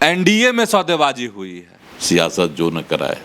NDA में सौदेबाजी हुई है। सियासत जो न कराए,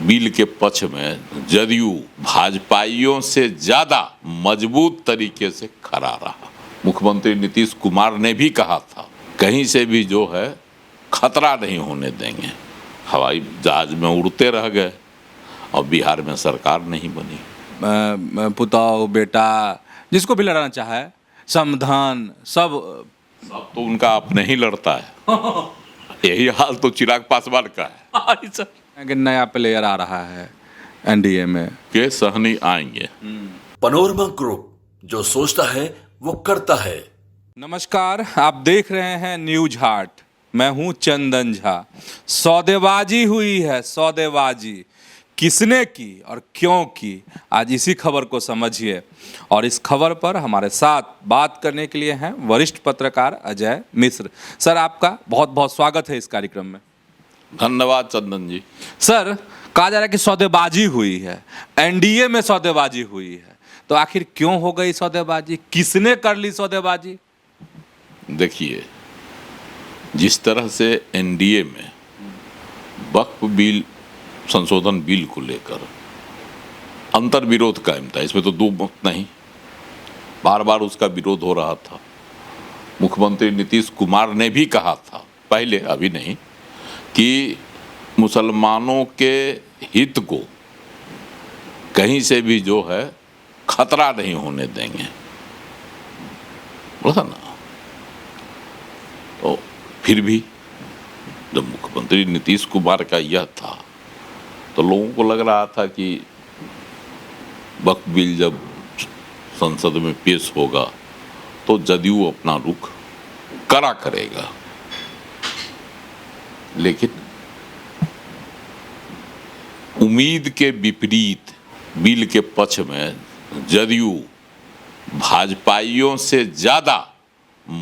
बिल के पक्ष में जदयू भाजपाइयों से ज्यादा मजबूत तरीके से खड़ा रहा। मुख्यमंत्री नीतीश कुमार ने भी कहा था कहीं से भी जो है खतरा नहीं होने देंगे। हवाई जहाज में उड़ते रह गए और बिहार में सरकार नहीं बनी। पुताओ बेटा जिसको भी लड़ाना चाहे, समधान सब तो उनका अपने ही लड़ता है। यही हाल तो चिराग पासवान का है। कि नया प्लेयर आ रहा है एनडीए में, के सहनी आएंगे। पनोरमा ग्रुप, जो सोचता है वो करता है। नमस्कार, आप देख रहे हैं न्यूज हार्ट। मैं हूं चंदन झा। सौदेबाजी हुई है, सौदेबाजी किसने की और क्यों की, आज इसी खबर को समझिए। और इस खबर पर हमारे साथ बात करने के लिए हैं वरिष्ठ पत्रकार अजय मिश्र। सर, आपका बहुत बहुत स्वागत है इस कार्यक्रम में। धन्यवाद चंदन जी। सर, कहा जा रहा है कि सौदेबाजी हुई है, एनडीए में सौदेबाजी हुई है, तो आखिर क्यों हो गई सौदेबाजी, किसने कर ली सौदेबाजी? देखिए, जिस तरह से एनडीए में वक्फ बिल संशोधन बिल को लेकर अंतर विरोध कायम था, इसमें तो दो मत नहीं, बार बार उसका विरोध हो रहा था। मुख्यमंत्री नीतीश कुमार ने भी कहा था पहले, अभी नहीं, कि मुसलमानों के हित को कहीं से भी जो है खतरा नहीं होने देंगे, बोला ना। तो फिर भी जब मुख्यमंत्री नीतीश कुमार का यह था तो लोगों को लग रहा था कि वक्फ बिल जब संसद में पेश होगा तो जदयू अपना रुख कड़ा करेगा। लेकिन उम्मीद के विपरीत बिल के पक्ष में जदयू भाजपाइयों से ज्यादा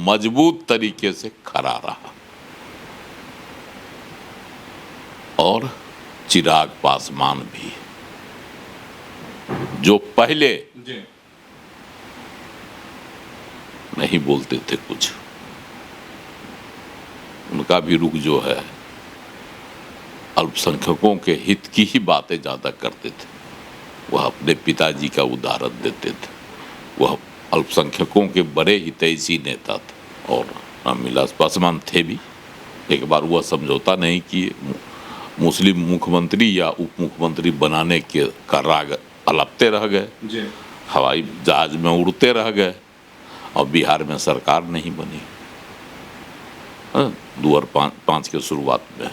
मजबूत तरीके से खड़ा रहा और चिराग पासवान भी, जो पहले नहीं बोलते थे कुछ, उनका भी रुख जो है अल्पसंख्यकों के हित की ही बातें ज्यादा करते थे। वह अपने पिताजी का उदाहरण देते थे। वह अल्पसंख्यकों के बड़े हितैषी नेता थे और रामविलास पासवान थे भी। एक बार वह समझौता नहीं किए, मुस्लिम मुख्यमंत्री या उप मुख्यमंत्री बनाने के का राग अलपते रह गए, हवाई जहाज में उड़ते रह गए और बिहार में सरकार नहीं बनी 2005 के शुरुआत में।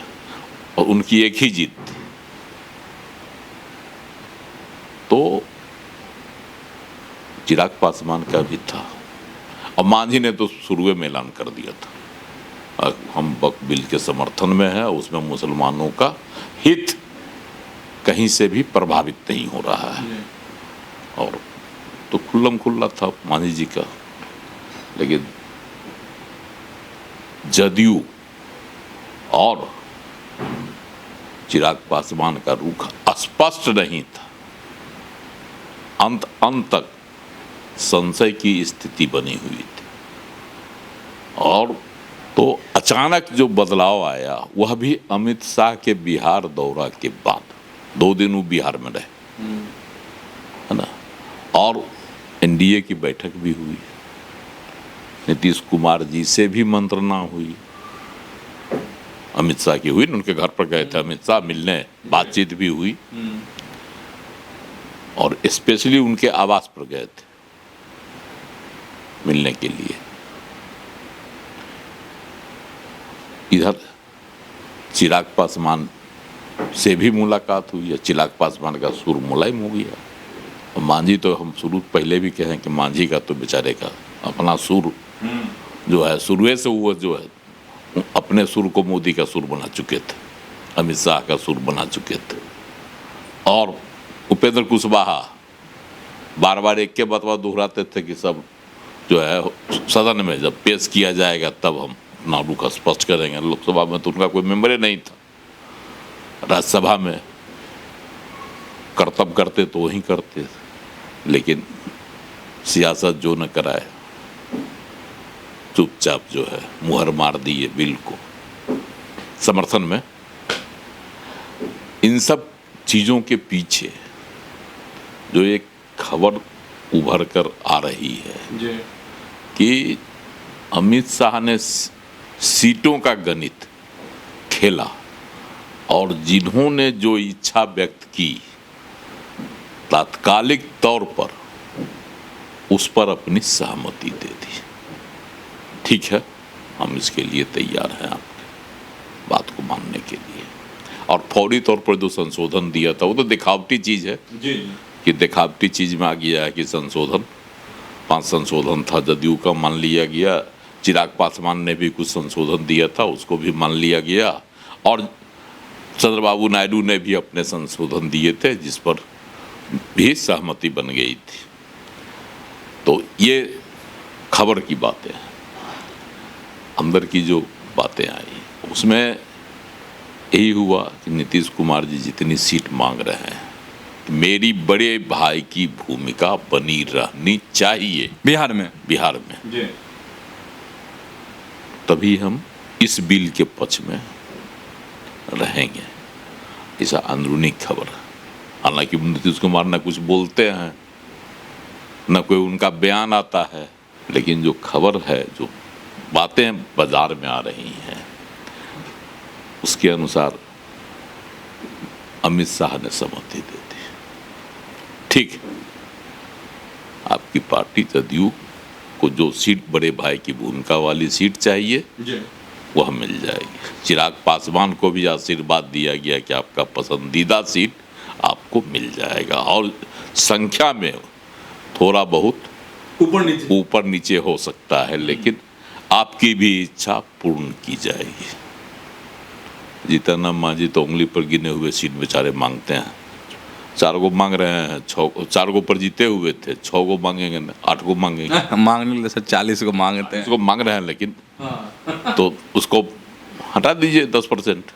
और उनकी एक ही जीत थी। तो चिराग पासवान का भी था और मांझी ने तो शुरू में ऐलान कर दिया था हम वक्फ बिल के समर्थन में है, उसमें मुसलमानों का हित कहीं से भी प्रभावित नहीं हो रहा है। और तो खुल्लम खुल्ला था मांझी जी का। लेकिन जदयू और चिराग पासवान का रुख स्पष्ट नहीं था। अंत तक संशय की स्थिति बनी हुई थी। और तो अचानक जो बदलाव आया वह भी अमित शाह के बिहार दौरा के बाद। 2 दिन वो बिहार में रहे, है ना। और एनडीए की बैठक भी हुई, नीतीश कुमार जी से भी मंत्रणा हुई, अमित शाह की हुई, उनके घर पर गए थे अमित शाह मिलने, बातचीत भी हुई और स्पेशली उनके आवास पर गए थे मिलने के लिए। इधर चिराग पासवान से भी मुलाकात हुई है, चिराग पासवान का सुर मुलायम हो गया। और मांझी तो हम शुरू पहले भी कहें कि मांझी का तो बेचारे का अपना सुर जो है, शुरू से वो जो है अपने सुर को मोदी का सुर बना चुके थे, अमित शाह का सुर बना चुके थे। और उपेंद्र कुशवाहा बार बार एक के बतवा दोहराते थे कि सब जो है सदन में जब पेश किया जाएगा तब हम अपना रुख स्पष्ट करेंगे। लोकसभा में तो उनका कोई मेंबर ही नहीं था, राज्यसभा में कर्तव्य करते तो वही करते। लेकिन सियासत जो न कराए, चुपचाप जो है मुहर मार दिए बिल को समर्थन में। इन सब चीज़ों के पीछे जो एक खबर उभर कर आ रही है कि अमित शाह ने सीटों का गणित खेला और जिन्होंने जो इच्छा व्यक्त की तात्कालिक तौर पर उस पर अपनी सहमति दे दी। ठीक है, हम इसके लिए तैयार हैं आपकी बात को मानने के लिए। और फौरी तौर पर जो संशोधन दिया था वो तो दिखावटी चीज़ है कि दिखावटी चीज़ में आ गया है कि संशोधन 5 संशोधन था जदयू का, मान लिया गया। चिराग पासवान ने भी कुछ संशोधन दिया था, उसको भी मान लिया गया। और चंद्रबाबू नायडू ने भी अपने संशोधन दिए थे जिस पर भी सहमति बन गई थी। तो ये खबर की बातें हैं। अंदर की जो बातें आई उसमें यही हुआ कि नीतीश कुमार जी जितनी सीट मांग रहे हैं, मेरी बड़े भाई की भूमिका बनी रहनी चाहिए बिहार में जी। तभी हम इस बिल के पक्ष में रहेंगे। ऐसा अंदरूनी खबर। हालांकि नीतीश कुमार न कुछ बोलते हैं न कोई उनका बयान आता है, लेकिन जो खबर है, जो बातें बाजार में आ रही हैं, उसके अनुसार अमित शाह ने सहमति दे दी। ठीक, आपकी पार्टी जदयू को जो सीट बड़े भाई की भूमिका वाली सीट चाहिए वह मिल जाएगी। चिराग पासवान को भी आशीर्वाद दिया गया कि आपका पसंदीदा सीट आपको मिल जाएगा और संख्या में थोड़ा बहुत ऊपर नीचे हो सकता है, लेकिन आपकी भी इच्छा पूर्ण की जाएगी। जीतन मांझी तो उंगली पर गिने हुए सीट बेचारे मांगते हैं। 4 को मांग रहे हैं, 4 को पर जीते हुए थे, 6 को मांगेंगे, 8 को मांगेंगे। मांगने के 40 को मांगते हैं, उसको मांग रहे हैं, लेकिन तो उसको हटा दीजिए 10%।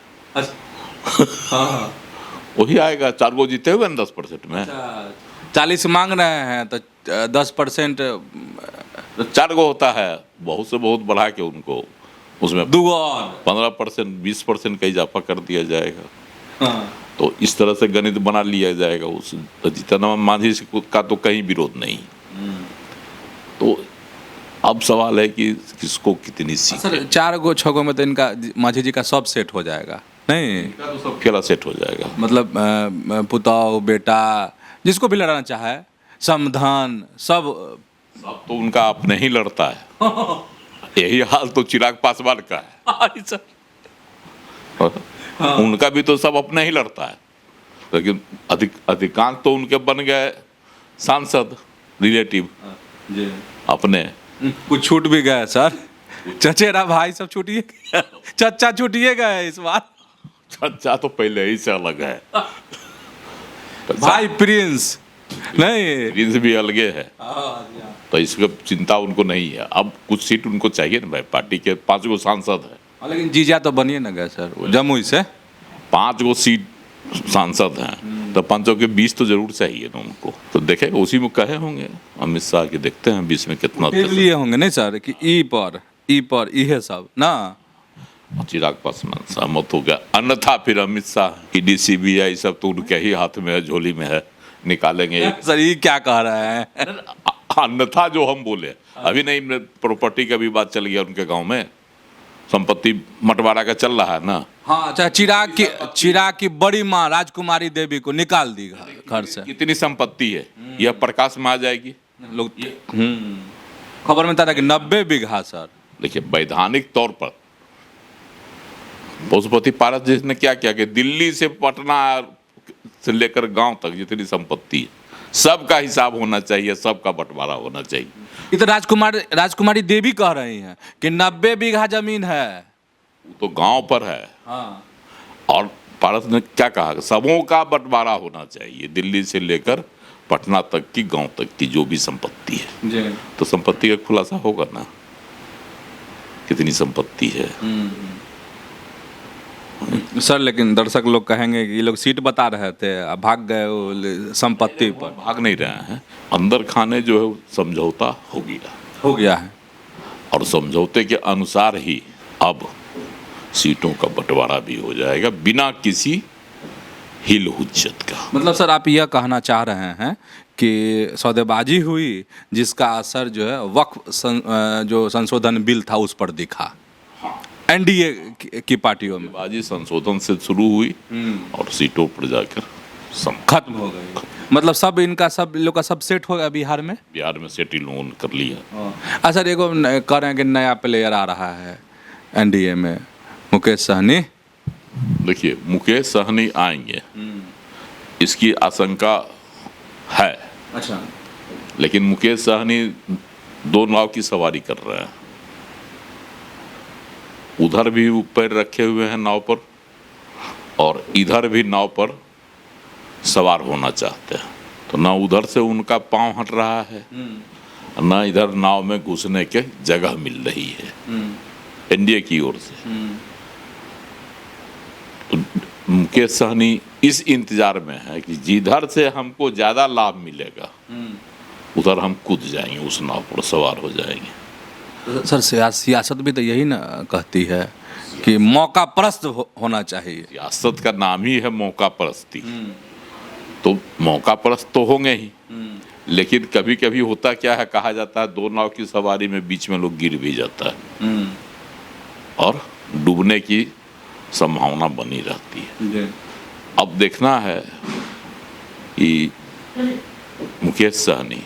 वही आएगा 4 को जीते हुए 10% में। 40 मांग रहे हैं तो 10% तो 4 को होता है, बहुत से बहुत बढ़ा के उनको उसमें 15% 20% का इजाफा कर दिया जाएगा। तो इस तरह से गणित बना लिया जाएगा। उस जीतन मांझी का तो कहीं विरोध नहीं। तो अब सवाल है कि किसको कितनी सीट। सर 4 को 6 को में तो इनका मांझी जी का सब सेट हो जाएगा नहीं? तो सब खेला सेट हो जाएगा। मतलब पुताव बेटा जिसको भी लड़ना चाहे, समधान सब तो उनका अपने ही लड़ता है। यही हाल तो चिराग पासवान का है। उनका भी तो सब अपने ही लड़ता है, लेकिन अधिकांश तो उनके बन गए सांसद रिलेटिव अपने। कुछ छूट भी गए सर, चचेरा भाई सब छूटिए, चचा छूटिए गए इस बार। चचा तो पहले ही से अलग है। भाई प्रिंस नहीं, प्रिंस भी अलगे है, तो इसका चिंता उनको नहीं है। अब कुछ सीट उनको चाहिए ना भाई, पार्टी के 5 गो सांसद है। लेकिन जीजा तो बनिए ना गए सर जमुई से। 5 गो सीट सांसद हैं तो 5 के 20 तो जरूर चाहिए ना उनको। तो देखे उसी में कहे होंगे अमित शाह के, देखते हैं 20 में कितना लिए होंगे नहीं सर कि ई पर ये सब ना। चिराग पासवान सहमत हो गया, अन्यथा फिर अमित शाह ईडी सीबीआई सब तो उनके ही हाथ में है, झोली में है, निकालेंगे। सर ये क्या कह रहे हैं? अन्यथा जो हम बोले, अभी नहीं प्रॉपर्टी का भी बात चल गया उनके गांव में, संपत्ति बंटवारा का चल रहा है ना। हाँ अच्छा, चिराग की बड़ी माँ राजकुमारी देवी को निकाल दी घर से। कितनी संपत्ति है यह प्रकाश में आ जाएगी। लोग खबर में था कि 90 बीघा सर। देखिए वैधानिक तौर पर पशुपति पारस जी ने क्या किया कि दिल्ली से पटना से लेकर गांव तक जितनी संपत्ति है सबका हिसाब होना चाहिए, सबका बंटवारा होना चाहिए। ये तो राजकुमारी देवी कह रही हैं कि 90 बीघा जमीन है, वो तो गांव पर है। हाँ। और पारस ने क्या कहा, सबों का बंटवारा होना चाहिए, दिल्ली से लेकर पटना तक की, गांव तक की जो भी संपत्ति है जी। तो संपत्ति का खुलासा होगा ना, कितनी संपत्ति है। सर लेकिन दर्शक लोग कहेंगे कि ये लोग सीट बता रहे थे, अब भाग गए वो संपत्ति पर। भाग नहीं रहे हैं, अंदर खाने जो है समझौता हो गया है, और समझौते के अनुसार ही अब सीटों का बंटवारा भी हो जाएगा बिना किसी हिल हुज्जत का। मतलब सर आप यह कहना चाह रहे हैं कि सौदेबाजी हुई जिसका असर जो है जो संशोधन बिल था उस पर दिखा एनडीए की पार्टियों में। बाजी संशोधन से शुरू हुई और सीटों पर जाकर खत्म हो गई। मतलब सब लोग का सब सेट हो गया बिहार में। बिहार में सेट इन लोगों ने कर लिया। सर एगो कह रहे हैं कि नया प्लेयर आ रहा है एनडीए में, मुकेश सहनी। देखिए मुकेश सहनी आएंगे इसकी आशंका है। अच्छा। लेकिन मुकेश सहनी दो नाव की सवारी कर रहे हैं, उधर भी पैर रखे हुए हैं नाव पर और इधर भी नाव पर सवार होना चाहते हैं। तो ना उधर से उनका पांव हट रहा है ना इधर नाव में घुसने के जगह मिल रही है एनडीए की ओर से। तो मुकेश सहनी इस इंतजार में है कि जिधर से हमको ज्यादा लाभ मिलेगा उधर हम कूद जाएंगे, उस नाव पर सवार हो जाएंगे। सर सियासत भी तो यही ना कहती है कि मौका परस्त होना चाहिए। सियासत का नाम ही है मौका परस्ती। तो मौका परस्त तो होंगे ही, लेकिन कभी कभी होता क्या है, कहा जाता है दो नाव की सवारी में बीच में लोग गिर भी जाता है और डूबने की संभावना बनी रहती है। अब देखना है कि मुकेश सहनी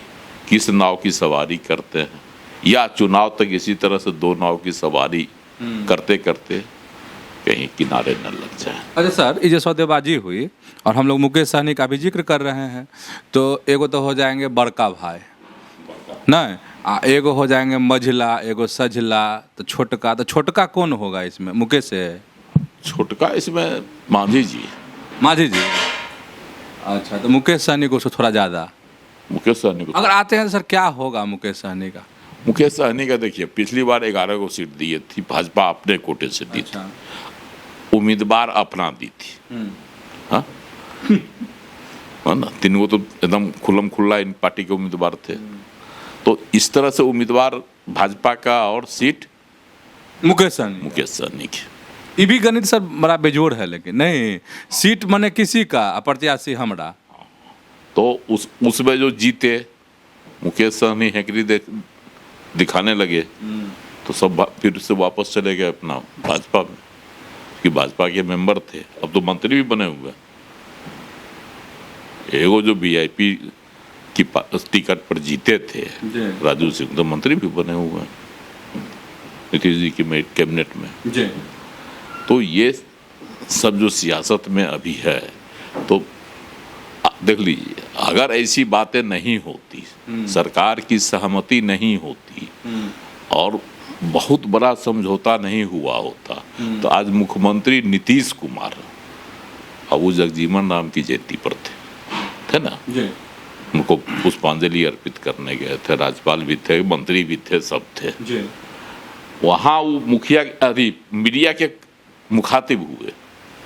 किस नाव की सवारी करते हैं या चुनाव तक इसी तरह से दो नाव की सवारी करते करते कहीं किनारे न लग जाए। अच्छा सर, ये जो सौदेबाजी हुई और हम लोग मुकेश सहनी का भी जिक्र कर रहे हैं, तो एगो तो हो जाएंगे बड़का भाई नहीं, एगो हो जाएंगे मझला, एगो सझला, तो छोटका कौन होगा इसमें? मुकेश है छोटका इसमें मांझी जी। मांझी जी। अच्छा, तो मुकेश सहनी को थोड़ा ज़्यादा। मुकेश सहनी को अगर आते हैं तो सर क्या होगा मुकेश सहनी का? मुकेश सहनी का देखिए पिछली बार 11 को सीट दी थी, भाजपा अपने कोटे से दी थी, उम्मीदवार अपना दी थी। हाँ ना, 3 को तो एकदम खुल्लम खुल्ला इन पार्टी के उम्मीदवार थे। तो इस तरह से उम्मीदवार भाजपा का और सीट मुकेश सहनी की। ये भी गणित सर बड़ा बेजोड़ है, लेकिन नहीं सीट मने किसी का प्रत्याशी हमरा। तो उसमें जो जीते मुकेश सहनी हैकरी दिखाने लगे तो सब फिर से वापस चले गए अपना भाजपा में, कि भाजपा के मेंबर थे, अब तो मंत्री भी बने हुए। एगो जो वीआईपी की टिकट पर जीते थे राजू सिंह, तो मंत्री भी बने हुए हैं नीतीश जी की कैबिनेट में। तो ये सब जो सियासत में अभी है, तो देख लीजिए अगर ऐसी बातें नहीं होती, सरकार की सहमति नहीं होती और बहुत बड़ा समझौता नहीं हुआ होता, तो आज मुख्यमंत्री नीतीश कुमार अबू जगजीवन राम की जयंती पर थे ना, उनको पुष्पांजलि अर्पित करने गए थे, राज्यपाल भी थे, मंत्री भी थे, सब थे। वहाँ वो मुखिया मीडिया के मुखातिब हुए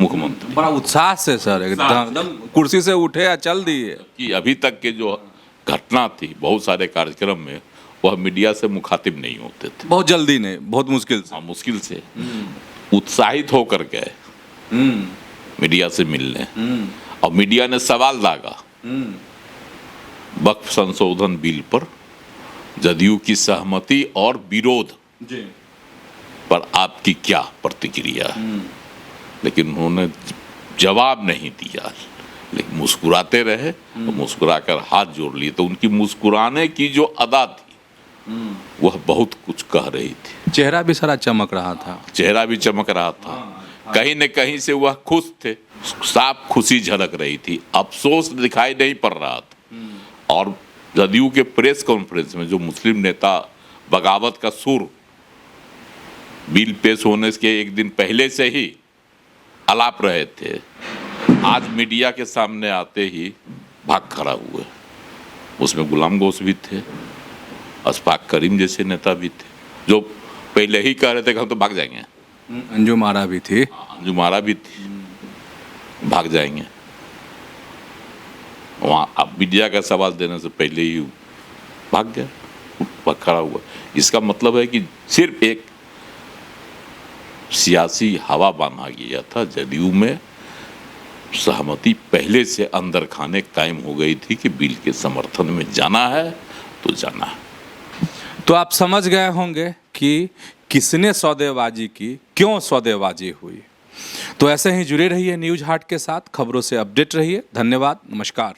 मुख्यमंत्री, बड़ा उत्साह से सर, एकदम कुर्सी से उठे या चल दिए। कि अभी तक के जो घटना थी बहुत सारे कार्यक्रम में वह मीडिया से मुखातिब नहीं होते थे, बहुत जल्दी नहीं, बहुत मुश्किल से। मुश्किल से उत्साहित होकर गए मीडिया से मिलने, और मीडिया ने सवाल दागा वक्फ संशोधन बिल पर जदयू की सहमति और विरोध पर आपकी क्या प्रतिक्रिया है। लेकिन उन्होंने जवाब नहीं दिया, लेकिन मुस्कुराते रहे और मुस्कुराकर हाथ जोड़ लिए। तो उनकी मुस्कुराने की जो अदा थी वह बहुत कुछ कह रही थी। चेहरा भी सारा चमक रहा था, चेहरा भी चमक रहा था, कहीं न कहीं से वह खुश थे, साफ खुशी झलक रही थी, अफसोस दिखाई नहीं पड़ रहा था। और जदयू के प्रेस कॉन्फ्रेंस में जो मुस्लिम नेता बगावत का सुर बिल पेश होने के एक दिन पहले से ही अलाप रहे थे, आज मीडिया के सामने आते ही भाग खड़ा हुए। उसमें गुलाम गौस भी थे, अशफाक करीम जैसे नेता भी थे, जो पहले ही कह रहे थे कि हम तो भाग जाएंगे। अंजुम आरा भी थी, अंजुम आरा भी थी, भाग जाएंगे। वहाँ अब मीडिया का सवाल देने से पहले ही भाग गया, भाग खड़ा हुआ। इसका मतलब है कि सिर्फ एक सियासी हवा बना गया था। जदयू में सहमति पहले से अंदर खाने कायम हो गई थी कि बिल के समर्थन में जाना है तो जाना है। तो आप समझ गए होंगे कि किसने सौदेबाजी की, क्यों सौदेबाजी हुई। तो ऐसे ही जुड़े रहिए न्यूज़ हाट के साथ, खबरों से अपडेट रहिए। धन्यवाद, नमस्कार।